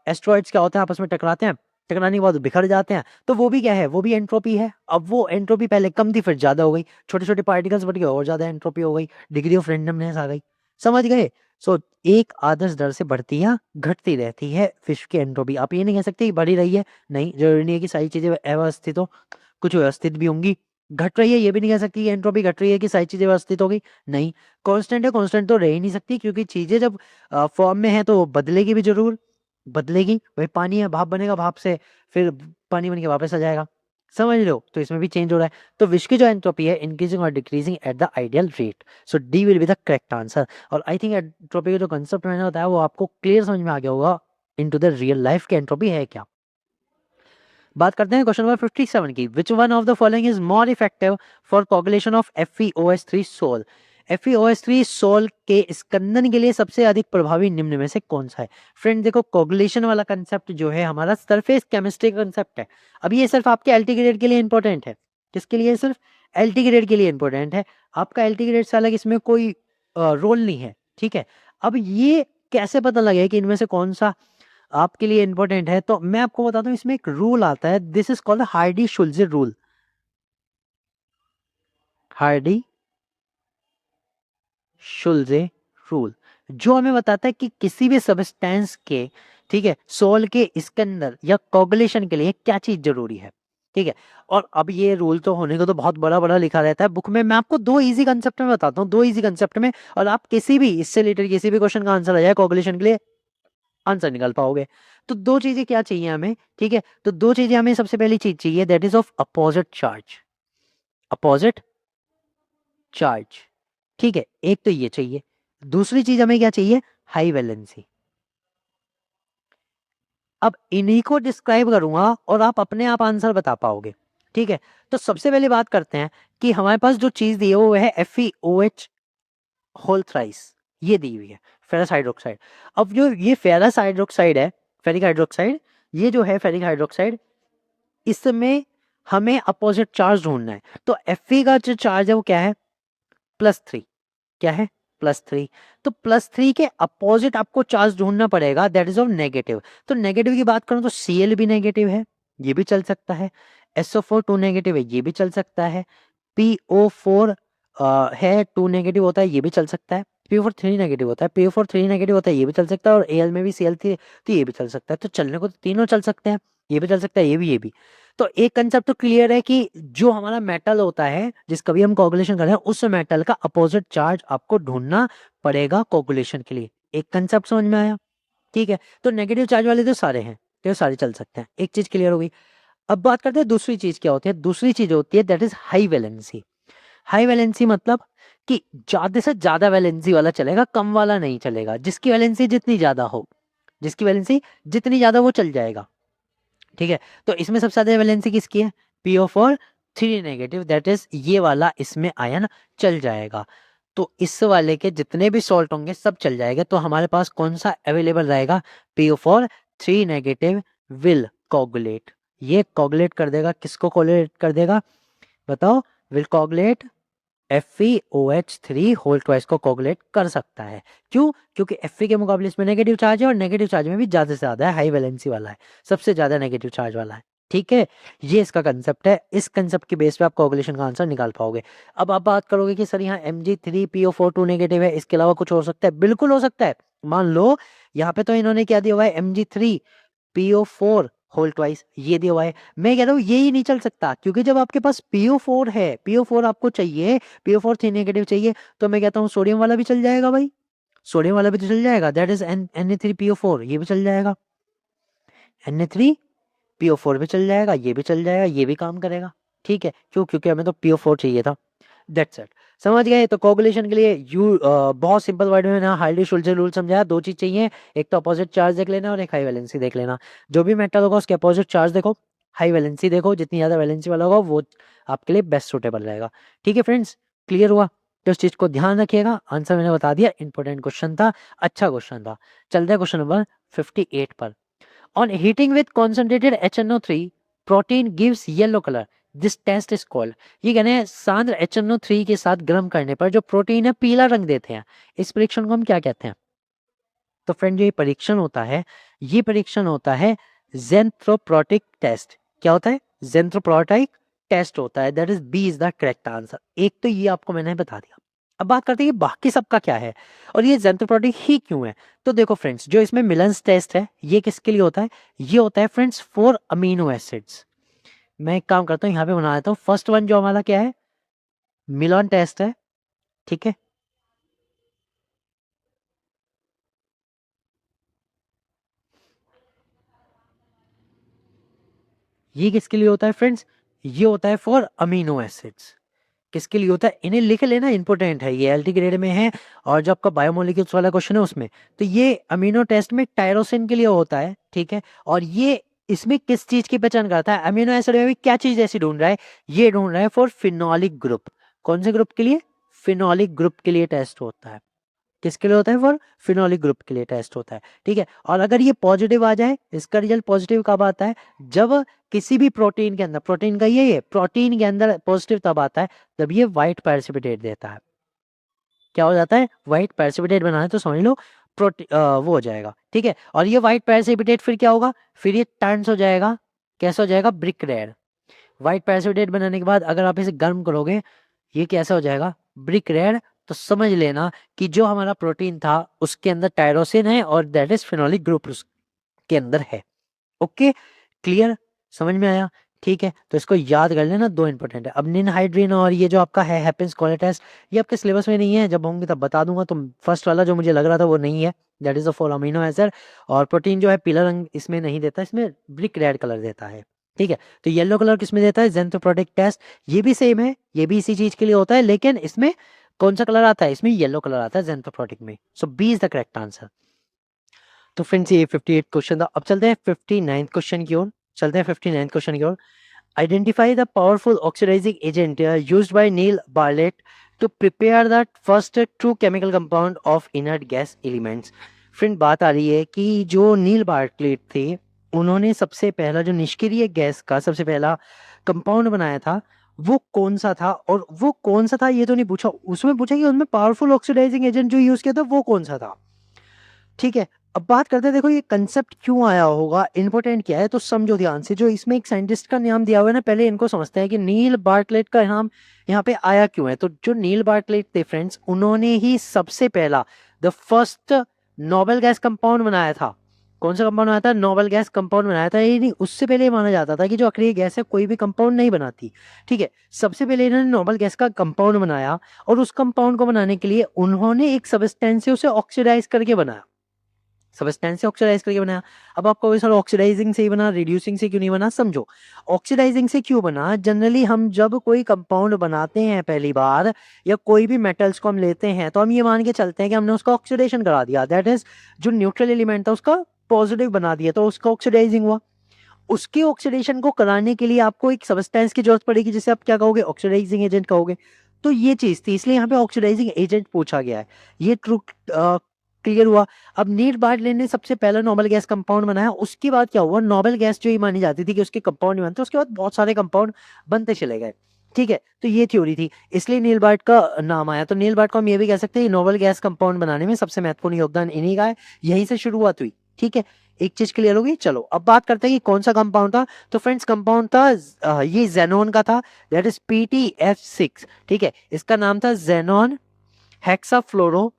एस्ट्रॉइड्स क्या होते हैं, आपस में टकराते हैं, टकराने के बाद बिखर जाते हैं, तो वो भी क्या है? वो भी एंट्रोपी है। अब वो एंट्रोपी पहले कम थी फिर ज्यादा हो गई, छोटे छोटे पार्टिकल्स बढ़ गए और ज्यादा एंट्रोपी हो गई, डिग्री ऑफ रैंडमनेस आ गई। समझ गए? सो एक आदर्श दर से बढ़ती या घटती रहती है विश्व की एंट्रोपी। आप ये नहीं कह सकते कि बढ़ी रही है, नहीं, जरूरी नहीं है कि सारी चीजें अव्यवस्थित हो, कुछ व्यवस्थित भी होंगी। घट रही है ये भी नहीं कह सकती कि एंट्रोपी घट रही है कि सारी चीजें व्यवस्थित होगी, नहीं। कांस्टेंट है, कांस्टेंट तो रह ही नहीं सकती, क्योंकि चीजें जब फॉर्म में है तो बदलेगी भी जरूर, बदलेगी। भाई पानी है, भाप बनेगा, भाप से फिर पानी बन के वापस आ जाएगा, समझ लो, तो इसमें भी चेंज हो रहा है। तो विश्व की जो एंट्रोपी है इंक्रीजिंग और decreasing at the ideal rate. So D will be the correct answer. और आई थिंक एंट्रोपी का जो कंसेप्ट मैंने बताया वो आपको क्लियर समझ में आ गया होगा इनटू द रियल लाइफ की एंट्रोपी है क्या। बात करते हैं क्वेश्चन नंबर 57 की। Which one of the following is more effective for coagulation of FeOH3 sol? FeOH3 sol के स्कंदन के लिए सबसे अधिक प्रभावी निम्न में से कौन सा है? फ्रेंड देखो, कोगुलेशन वाला कंसेप्ट जो है हमारा सरफेस केमिस्ट्री का कंसेप्ट है। अब ये सिर्फ आपके एलटी ग्रेड के लिए इंपॉर्टेंट है। किसके लिए? सिर्फ एलटी ग्रेड के लिए इंपॉर्टेंट है। आपका एलटी ग्रेड से अलग इसमें कोई रोल नहीं है, ठीक है। अब ये कैसे पता लगे कि इनमें से कौन सा आपके लिए इंपॉर्टेंट है? तो मैं आपको बताता हूं, इसमें एक रूल आता है, this is called Hardy Schulze rule. Hardy Schulze rule जो हमें बताता है कि किसी भी सब्सटेंस के, ठीक है, सोल के इसके अंदर या कोगुलेशन के लिए क्या चीज जरूरी है। ठीक है। और अब ये रूल तो होने को तो बहुत बड़ा बड़ा लिखा रहता है बुक में, मैं आपको दो इजी कंसेप्ट में बताता हूँ, दो इजी कंसेप्ट में, और आप किसी भी इससे रिलेटेड किसी भी क्वेश्चन का आंसर आ जाए कोगुलेशन के लिए आंसर निकाल पाओगे। तो दो चीजें क्या चाहिए हमें, ठीक है, तो दो चीजें हमें सबसे पहली चीज चाहिए, that is of opposite charge, opposite charge, ठीक है, एक तो ये चाहिए। दूसरी चीज हमें क्या चाहिए, हाई वैलेंसी। अब इन्हीं को डिस्क्राइब करूंगा और आप अपने आप आंसर बता पाओगे, ठीक है। तो सबसे पहले बात करते हैं कि हमारे पास जो चीज दी है वो है FeOH होल थ्राइस, ये दी हुई है फेरस हाइड्रोक्साइड। अब जो ये फेरस हाइड्रोक्साइड है, फेरिक हाइड्रोक्साइड, ये जो है फेरिक हाइड्रोक्साइड, इसमें हमें अपोजिट चार्ज ढूंढना है। तो Fe का जो चार्ज है वो क्या है, +3, क्या है, +3। तो +3 के अपोजिट आपको चार्ज ढूंढना पड़ेगा, दैट इज ऑफ नेगेटिव। तो नेगेटिव की बात करूं तो Cl भी नेगेटिव है, ये भी चल सकता है। SO4 2 नेगेटिव है, ये भी चल सकता है। PO4 है 2 नेगेटिव होता है, ये भी चल सकता है। PO4 3 नेगेटिव होता है, PO4 3 नेगेटिव होता है, ये भी चल सकता है। और Al में भी Cl3 तो ये भी चल सकता है। तो चलने को तो तीनों चल सकते हैं, ये भी चल सकता है, ये भी। तो एक कंसेप्ट तो क्लियर है कि जो हमारा मेटल होता है जिसका भी हम कोगुलेशन कर रहे हैं, उस मेटल का अपोजिट चार्ज आपको ढूंढना पड़ेगा कोगुलेशन के लिए। एक कंसेप्ट समझ में आया, ठीक है। तो नेगेटिव चार्ज वाले तो सारे हैं, तो सारे चल सकते हैं, एक चीज क्लियर हो गई। अब बात करते हैं दूसरी चीज क्या होती है, दूसरी चीज होती है that is high valency. High valency मतलब कि ज्यादा से ज्यादा वैलेंसी वाला चलेगा, कम वाला नहीं चलेगा। जिसकी वैलेंसी जितनी ज्यादा हो, जिसकी वैलेंसी जितनी ज्यादा वो चल जाएगा, ठीक है। तो इसमें सबसे ज्यादा वैलेंसी किसकी है, PO4 3 नेगेटिव, दैट इज ये वाला, इसमें आयन चल जाएगा। तो इस वाले के जितने भी सॉल्ट होंगे सब चल जाएगा। तो हमारे पास कौन सा अवेलेबल रहेगा, PO4 3 नेगेटिव विल कोगुलेट, ये कोगुलेट कर देगा, किसको कोगुलेट कर देगा बताओ, will coagulate FeOH3 whole twice को कोगुलेट कर सकता है। क्यों, क्योंकि Fe के मुकाबले इसमें नेगेटिव चार्ज है, और नेगेटिव चार्ज में भी ज्यादा से ज्यादा है, हाई वैलेंसी वाला है, सबसे ज्यादा नेगेटिव चार्ज वाला है, ठीक है। ये इसका कंसेप्ट है, इस कंसेप्ट के बेस पे आप कोगुलेशन का आंसर निकाल पाओगे। अब आप बात करोगे कि सर यहाँ Mg3PO4 2 नेगेटिव है, इसके अलावा कुछ हो सकता है, बिल्कुल हो सकता है। मान लो यहाँ पे तो इन्होंने क्या दिया हुआ है, Mg3PO4 होल ट्वाइस, ये दिया हुआ है। मैं कह रहा हूँ यही नहीं चल सकता, क्योंकि जब आपके पास PO4 है, PO4 आपको चाहिए, PO4 3 नेगेटिव चाहिए, तो मैं कहता हूँ सोडियम वाला भी चल जाएगा भाई, सोडियम वाला भी तो चल जाएगा, दैट इज Na3PO4, ये भी चल जाएगा, Na3PO4 भी चल जाएगा, ये भी चल जाएगा, ये भी काम करेगा, ठीक है। क्यों, क्योंकि हमें तो PO4 चाहिए था, दैट्स इट। समझ गए। तो कोगुलेशन के लिए बहुत सिंपल वर्ड में ना हाईली शुल्जर रूल समझाया, दो चीज चाहिए, एक तो अपोजिट चार्ज देख लेना और एक हाई वैलेंसी देख लेना। जो भी मेटल होगा उसके अपोजिट चार्ज देखो, हाई वैलेंसी देखो, जितनी ज्यादा वैलेंसी वाला होगा वो आपके लिए बेस्ट सुटेबल रहेगा, ठीक है फ्रेंड्स, क्लियर हुआ। तो इस चीज को ध्यान रखिएगा, आंसर मैंने बता दिया, इंपॉर्टेंट क्वेश्चन था, अच्छा क्वेश्चन था। चलते हैं क्वेश्चन नंबर 58 पर। On heating with concentrated HNO3, protein gives yellow color. This test is called. ये कहने हैं सांद्र HNO3 के साथ गर्म करने पर जो प्रोटीन है पीला रंग देते हैं, इस परीक्षण को हम क्या कहते हैं। तो फ्रेंड जो ये परीक्षण होता है, ये परीक्षण होता है जेंथ्रोपोटिक टेस्ट। क्या होता है, जेंथ्रोपोटिक टेस्ट होता है, that is B is the correct answer. एक तो ये आपको मैंने बता दिया। अब बात करते हैं बाकी सबका क्या है और ये जेंथ्रोपोटिक ही क्यों है। तो देखो फ्रेंड्स, जो इसमें मिलन्स टेस्ट है ये किसके लिए होता है, ये होता है फ्रेंड्स फॉर अमीनो एसिड्स। मैं एक काम करता हूँ यहाँ पे बना देता हूँ, फर्स्ट वन जो हमारा क्या है, मिलन टेस्ट है, ठीक है। ये किसके लिए होता है फ्रेंड्स, ये होता है फॉर अमीनो एसिड्स। किसके लिए होता है, इन्हें लिख लेना, इंपॉर्टेंट है, ये एलटी ग्रेड में है। और जो आपका बायोमोलिक्यूल्स वाला क्वेश्चन है उसमें, तो ये अमीनो टेस्ट में टायरोसिन के लिए होता है, ठीक है। और ये इसमें किस चीज की पहचान करता है, अमीनो एसिड में भी क्या चीज ऐसी ढूंढ रहा है, ये ढूंढ रहा है फॉर फिनोलिक ग्रुप। कौन से ग्रुप के लिए, फिनोलिक ग्रुप के लिए टेस्ट होता है। किसके लिए होता है, फॉर फिनोलिक ग्रुप के लिए टेस्ट होता है, ठीक है। और अगर ये पॉजिटिव आ जाए, इसका रिजल्ट पॉजिटिव कब आता है, जब किसी भी प्रोटीन के अंदर, प्रोटीन का ये प्रोटीन के अंदर पॉजिटिव तब आता है जब ये व्हाइट प्रेसिपिटेट देता है। क्या हो जाता है, व्हाइट प्रेसिपिटेट बनाना है तो समझ लो वो हो जाएगा, ठीक है। और ये व्हाइट प्रेसिपिटेट फिर क्या होगा, फिर ये टर्न्स हो जाएगा, कैसा हो जाएगा, ब्रिक रेड। व्हाइट प्रेसिपिटेट बनाने के बाद अगर आप इसे गर्म करोगे, ये कैसा हो जाएगा, ब्रिक रेड। तो समझ लेना कि जो हमारा प्रोटीन था उसके अंदर टायरोसिन है और दैट इज फिनोलिक ग्रुप उसके अंदर है। ओके, क्लियर, समझ में आया। ठीक है, तो इसको याद कर लेना, दो इंपॉर्टेंट है। अब निनहाइड्रीन और ये जो आपका है हैपेंस कोलेटेस, ये आपके सिलेबस में नहीं है, जब होंगे तब बता दूंगा। तो फर्स्ट वाला जो मुझे लग रहा था वो नहीं है, that is a 4 amino acid. और प्रोटीन जो है पीला रंग इसमें नहीं देता, इसमें ब्रिक रेड कलर देता है। ठीक है, तो येलो कलर किसमें देता है, ज़ेंथोप्रोटिक टेस्ट। ये भी सेम है, ये भी इसी चीज के लिए होता है, लेकिन इसमें कौन सा कलर आता है, इसमें येलो कलर आता है ज़ेंथोप्रोटिक में। So B is the correct answer. तो फ्रेंड्स ये 58 क्वेश्चन था। अब चलते हैं 59 क्वेश्चन की ओर, चलते हैं 59 क्वेश्चन की ओर। Identify the powerful oxidizing agent used by Neil Bartlett to prepare the first true chemical compound of inert gas elements. Friend बात आ रही है कि जो नील बार्टलेट थे, उन्होंने सबसे पहला जो निष्क्रिय गैस का सबसे पहला कंपाउंड बनाया था, वो कौन सा था। और वो कौन सा था ये तो नहीं पूछा, उसमें पूछा कि उसमें पावरफुल ऑक्सीडाइजिंग एजेंट जो यूज किया था वो कौन सा था। ठीक है, अब बात करते हैं, देखो ये कंसेप्ट क्यों आया होगा, इंपॉर्टेंट क्या है, तो समझो ध्यान से। जो इसमें एक साइंटिस्ट का नाम दिया हुआ है ना, पहले इनको समझते हैं कि नील बार्टलेट का नाम यहाँ पे आया क्यों है। तो जो नील बार्टलेट थे फ्रेंड्स, उन्होंने ही सबसे पहला the first noble gas compound बनाया था। कौन सा कंपाउंड बनाया था, नोबेल गैस कंपाउंड बनाया था। ये नहीं, उससे पहले ये माना जाता था कि जो अक्रिय गैस है कोई भी कंपाउंड नहीं बनाती। ठीक है, सबसे पहले इन्होंने नोबेल गैस का कंपाउंड बनाया, और उस कंपाउंड को बनाने के लिए उन्होंने एक सब्सटेंस से उसे ऑक्सीडाइज करके बनाया, सब्सटेंस से ऑक्सीडाइज करके बनाया। अब आपको सर ऑक्सीडाइजिंग से ही बना, रिड्यूसिंग से क्यों नहीं बना, समझो। ऑक्सीडाइजिंग से क्यों बना, जनरली हम जब कोई कंपाउंड बनाते हैं पहली बार, या कोई भी मेटल्स को हम लेते हैं, तो हम ये मान के चलते हैं कि हमने उसका ऑक्सीडेशन करा दिया, दैट इज जो न्यूट्रल एलिमेंट था उसका पॉजिटिव बना दिया, तो उसका ऑक्सीडाइजिंग हुआ। उसके ऑक्सीडेशन को कराने के लिए आपको एक सब्सटेंस की जरूरत पड़ेगी, जिसे आप क्या कहोगे, ऑक्सीडाइजिंग एजेंट कहोगे। तो ये चीज थी, इसलिए यहाँ पे ऑक्सीडाइजिंग एजेंट पूछा गया है। ये ट्रू क्लियर हुआ। अब नील बार्टलेट ने सबसे पहला नोबेल गैस कंपाउंड बनाया, उसके बाद क्या हुआ, नोबेल गैस जो ये मानी जाती थी कि उसके कंपाउंड बनते, उसके बाद बहुत सारे कंपाउंड बनते चले गए। ठीक है, तो ये थ्योरी थी, इसलिए नील बार्ट का नाम आया। तो नील बार्ट को हम ये भी कह सकते हैं नोबेल गैस कंपाउंड बनाने में सबसे महत्वपूर्ण योगदान इन्हीं का है, यहीं से शुरुआत हुई। ठीक है, एक चीज क्लियर होगी। चलो अब बात करते हैं कि कौन सा कंपाउंड था। तो फ्रेंड्स कंपाउंड था ये जेनॉन का था, दैट इज PTF6। ठीक है, इसका नाम था जेनॉन हेक्साफ्लोरो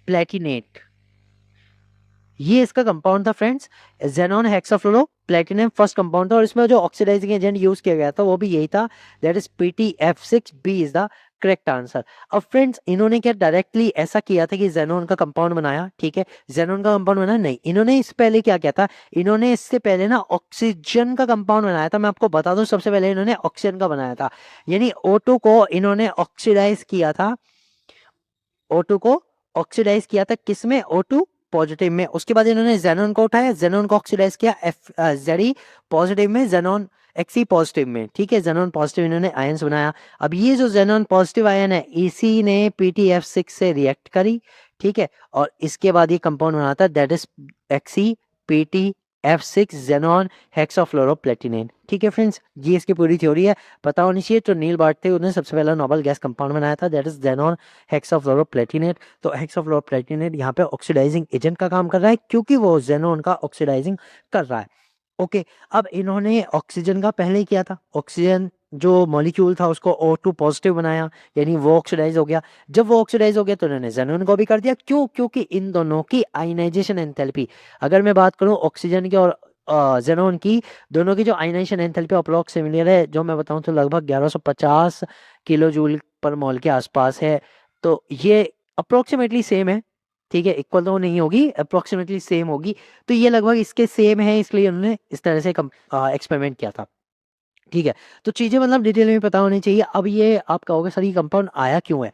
प्लेटिनेट, ये इसका कंपाउंड था friends, xenon hexafluoro platinum first compound था। और इसमें जो ऑक्सीडाइजिंग एजेंट यूज किया गया था वो भी यही था, that is PTF6। B is the correct answer. अब फ्रेंड्स इन्होंने क्या डायरेक्टली ऐसा किया था कि जेनॉन का कंपाउंड बनाया, ठीक है, जेनॉन का कंपाउंड बनाया नहीं, इन्होंने इससे पहले क्या किया था, इन्होंने इससे पहले ना ऑक्सीजन का कंपाउंड बनाया था। मैं आपको बता दूं, सबसे पहले इन्होंने ऑक्सीजन का बनाया था, यानी O2 को इन्होंने ऑक्सीडाइज किया था, O2 को ऑक्सीडाइज किया था किसमें, O2 पॉजिटिव में। उसके बाद इन्होंने जेनॉन को उठाया, जेनॉन को ऑक्सीडाइज किया Ze पॉजिटिव में, जेनॉन Xe पॉजिटिव में। ठीक है, जेनॉन पॉजिटिव इन्होंने आयंस बनाया। अब ये जो जेनॉन पॉजिटिव आयन है, इसी ने PTF6 से रिएक्ट करी। ठीक है, और इसके बाद ये कंपाउंड बनाता है, दैट इज XePTF6 जेनॉन हेक्साफ्लोरोप्लेटिनेट। ठीक है फ्रेंड्स, ये इसकी पूरी थ्योरी है, पता होनी चाहिए। तो नील बार्ट थे, उन्होंने सबसे पहला नोबेल गैस कंपाउंड बनाया था, दैट इज जेनॉन हेक्साफ्लोरोप्लेटिनेट। तो हेक्साफ्लोरोप्लेटिनेट यहाँ पे ऑक्सीडाइजिंग एजेंट का काम कर रहा है, क्योंकि वो जेनॉन का ऑक्सीडाइजिंग कर रहा है। ओके, अब इन्होंने ऑक्सीजन का पहले ही किया था, ऑक्सीजन जो मॉलिक्यूल था उसको O2 पॉजिटिव बनाया, यानी वो ऑक्सीडाइज हो गया। जब वो ऑक्सीडाइज हो गया तो इन्होंने जेनॉन को भी कर दिया, क्यों, क्योंकि इन दोनों की आयनाइजेशन एंथैल्पी, अगर मैं बात करूं ऑक्सीजन की और जेनॉन की, दोनों की जो आयनाइजेशन एंथैल्पी अप्रोक्स सिमिलर है, जो मैं बताऊं तो लगभग 1150 किलो जूल पर मोल के आसपास है। तो ये अप्रोक्सीमेटली सेम है, ठीक है, इक्वल तो नहीं होगी, अप्रोक्सीमेटली सेम होगी। तो ये लगभग इसके सेम है, इसलिए उन्होंने इस तरह से एक्सपेरिमेंट किया था। ठीक है, तो चीजें मतलब डिटेल में पता होनी चाहिए। अब ये आप कहोगे सर ये कंपाउंड आया क्यों है,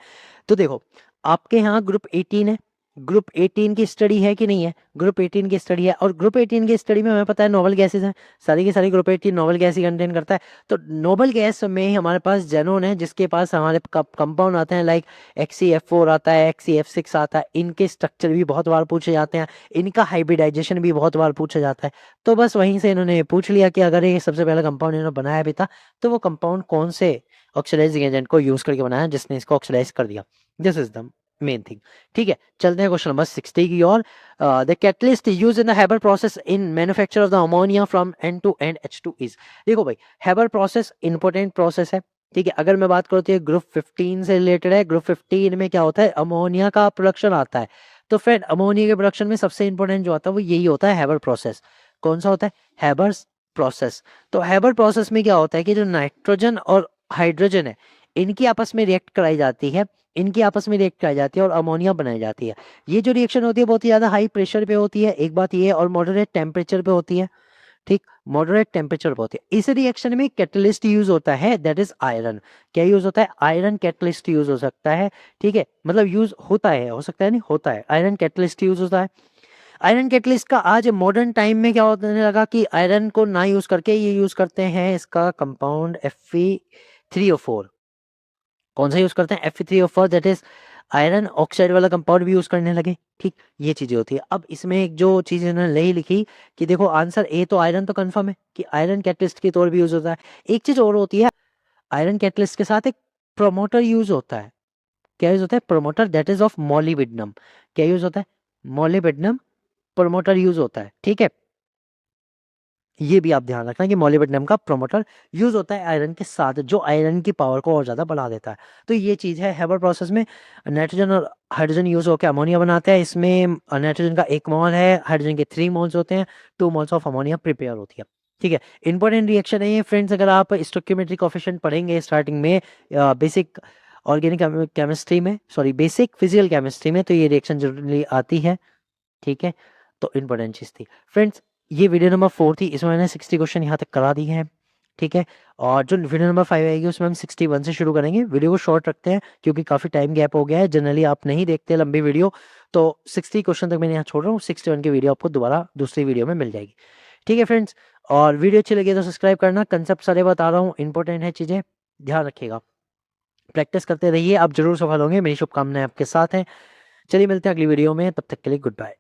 तो देखो आपके यहाँ ग्रुप 18 है, ग्रुप 18 की स्टडी है कि नहीं है, ग्रुप 18 की स्टडी है। और ग्रुप 18 की स्टडी में हमें पता है नोबेल गैसेस हैं, सारी की सारी ग्रुप 18 नोबेल गैस ही कंटेन करता है। तो नोबेल गैस में ही हमारे पास जेनॉन है, जिसके पास हमारे कंपाउंड आते हैं लाइक XeF4 आता है, XeF6 आता है। इनके स्ट्रक्चर भी बहुत बार पूछे जाते हैं, इनका हाइब्रिडाइजेशन भी बहुत बार पूछा जाता है। तो बस वहीं से इन्होंने पूछ लिया कि अगर ये सबसे पहला कंपाउंड इन्होंने बनाया भी था, तो वो कंपाउंड कौन से ऑक्सीडाइजिंग एजेंट को यूज करके बनाया जिसने इसको ऑक्सीडाइज कर दिया। This is the main thing. ठीक है, चलते हैं क्वेश्चन नंबर 60 की ओर। The catalyst used in the Haber process in manufacture of the ammonia from N two and H2 is. देखो भाई, हैबर प्रोसेस इंपॉर्टेंट प्रोसेस है। ठीक है, अगर मैं बात करूँ तो ये ग्रुप 15 से रिलेटेड है। ग्रुप 15 में क्या होता है, अमोनिया का प्रोडक्शन आता है। तो फ्रेंड अमोनिया के प्रोडक्शन में सबसे इंपॉर्टेंट जो आता है वो यही होता है, हैबर प्रोसेस। कौन सा होता है? Haber's process. तो हैबर प्रोसेस में क्या होता है कि जो नाइट्रोजन और हाइड्रोजन है इनकी आपस में रिएक्ट कराई जाती है, इनकी आपस में रिएक्ट कराई जाती है और अमोनिया बनाई जाती है। ये जो रिएक्शन होती है बहुत ही ज़्यादा हाई प्रेशर पे होती है, एक बात ये है, और मॉडरेट टेम्परेचर पे होती है। ठीक, मॉडरेट टेम्परेचर पे होती है। इस रिएक्शन में कैटलिस्ट यूज होता है, दैट इज आयरन। क्या यूज होता है? आयरन कैटलिस्ट यूज हो सकता है। ठीक है, मतलब यूज होता है, हो सकता है नहीं, होता है, आयरन कैटलिस्ट यूज होता है। आयरन कैटलिस्ट का आज मॉडर्न टाइम में क्या होने लगा कि आयरन को ना यूज करके ये यूज करते हैं इसका कंपाउंड Fe3O4। कौन सा यूज करते हैं? Fe3O4, that is iron oxide वाला कंपाउंड भी यूज करने लगे। ठीक, ये चीजें होती है। अब इसमें एक जो चीज इन्होंने नहीं लिखी कि देखो आंसर ए तो आयरन तो कंफर्म है कि आयरन कैटलिस्ट के तौर भी यूज होता है। एक चीज और होती है, आयरन कैटलिस्ट के साथ एक प्रोमोटर यूज होता है। क्या यूज होता है? Promoter, that is of molybdenum. क्या यूज होता है? मॉलिब्डेनम प्रोमोटर यूज होता है। ठीक है, ये भी आप ध्यान रखना कि मॉलिब्डेनम का प्रोमोटर यूज होता है आयरन के साथ, जो आयरन की पावर को और ज्यादा बढ़ा देता है। तो ये चीज है हैबर प्रोसेस में। नाइट्रोजन और हाइड्रोजन यूज होकर अमोनिया बनाते हैं। इसमें नाइट्रोजन का 1 मोल है, हाइड्रोजन के 3 मोल्स होते हैं, 2 मोल्स ऑफ अमोनिया प्रिपेयर होती है। ठीक है, इंपॉर्टेंट रिएक्शन है ये फ्रेंड्स। अगर आप स्टोइकियोमेट्रिक कोएफिशिएंट पढ़ेंगे स्टार्टिंग में बेसिक ऑर्गेनिक केमिस्ट्री में, सॉरी बेसिक फिजिकल केमिस्ट्री में, तो ये रिएक्शन जरूरी आती है। ठीक है, तो इंपॉर्टेंट चीज थी फ्रेंड्स। ये वीडियो नंबर 4 थी, इसमें मैंने 60 क्वेश्चन यहाँ तक करा दिए हैं। ठीक है, और जो वीडियो नंबर 5 आएगी उसमें हम 61 से शुरू करेंगे। वीडियो को शॉर्ट रखते हैं क्योंकि काफ़ी टाइम गैप हो गया है, जनरली आप नहीं देखते लंबी वीडियो, तो 60 क्वेश्चन तक मैंने यहाँ छोड़ रहा हूँ। 61 की वीडियो आपको दोबारा दूसरी वीडियो में मिल जाएगी। ठीक है फ्रेंड्स, और वीडियो अच्छी लगी तो सब्सक्राइब करना। कंसेप्ट सारे बता रहा हूँ, इंपॉर्टेंट है चीज़ें, ध्यान रखिएगा। प्रैक्टिस करते रहिए, आप जरूर सफल होंगे, मेरी शुभकामनाएं आपके साथ हैं। चलिए मिलते हैं अगली वीडियो में, तब तक के लिए गुड बाय।